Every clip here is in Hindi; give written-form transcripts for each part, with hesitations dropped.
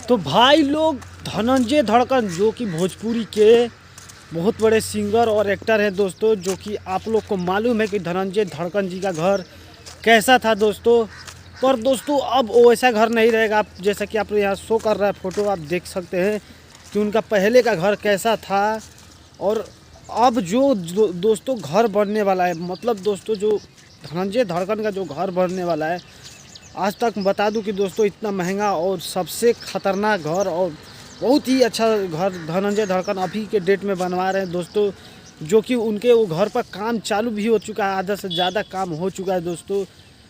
तो भाई लोग, धनंजय धड़कन जो कि भोजपुरी के बहुत बड़े सिंगर और एक्टर हैं दोस्तों, जो कि आप लोग को मालूम है कि धनंजय धड़कन जी का घर कैसा था दोस्तों। पर दोस्तों अब वैसा घर नहीं रहेगा। आप जैसा कि आप यहाँ शो कर रहा है फोटो, आप देख सकते हैं कि उनका पहले का घर कैसा था और अब जो दोस्तों घर बनने वाला है। मतलब दोस्तों जो धनंजय धड़कन का जो घर बनने वाला है, आज तक बता दूं कि दोस्तों इतना महंगा और सबसे ख़तरनाक घर और बहुत ही अच्छा घर धनंजय धड़कन अभी के डेट में बनवा रहे हैं दोस्तों। जो कि उनके वो घर पर काम चालू भी हो चुका है, आधा से ज़्यादा काम हो चुका है दोस्तों।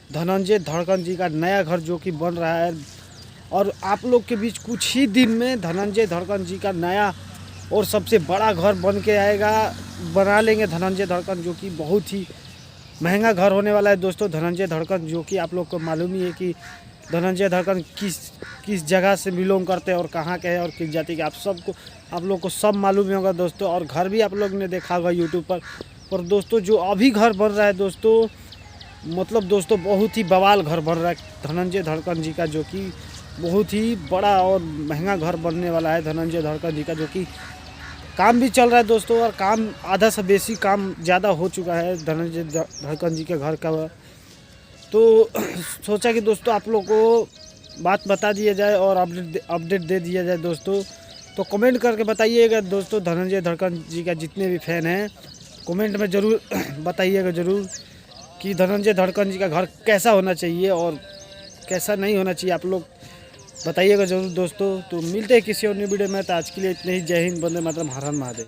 धनंजय धड़कन जी का नया घर जो कि बन रहा है और आप लोग के बीच कुछ ही दिन में धनंजय धड़कन जी का नया और सबसे बड़ा घर बन के आएगा, बना लेंगे धनंजय धड़कन, जो कि बहुत ही महंगा घर होने वाला है दोस्तों। धनंजय धड़कन जो कि आप लोग को मालूम ही है कि धनंजय धड़कन किस जगह से बिलोंग करते हैं और कहाँ के हैं और किस जाति के, आप लोग को सब मालूम ही होगा दोस्तों। और घर भी आप लोग ने देखा होगा यूट्यूब पर दोस्तों जो अभी घर बन रहा है दोस्तों, मतलब दोस्तों बहुत ही बवाल घर बन रहा है धनंजय धड़कन जी का, जो कि बहुत ही बड़ा और महंगा घर बनने वाला है धनंजय धड़कन जी का। जो कि काम भी चल रहा है दोस्तों और काम आधा से बेसी काम ज़्यादा हो चुका है धनंजय धड़कन जी के घर का। तो सोचा कि दोस्तों आप लोग को बात बता दिया जाए और अपडेट दे दिया जाए दोस्तों। तो कमेंट करके बताइएगा दोस्तों, धनंजय धड़कन जी का जितने भी फैन हैं कमेंट में ज़रूर बताइएगा ज़रूर कि धनंजय धड़कन जी का घर कैसा होना चाहिए और कैसा नहीं होना चाहिए, आप लोग बताइएगा ज़रूर दोस्तों। तो मिलते हैं किसी और नई वीडियो में। तो आज के लिए इतने ही। जय हिंद, वंदे मातरम, हर हर महादेव।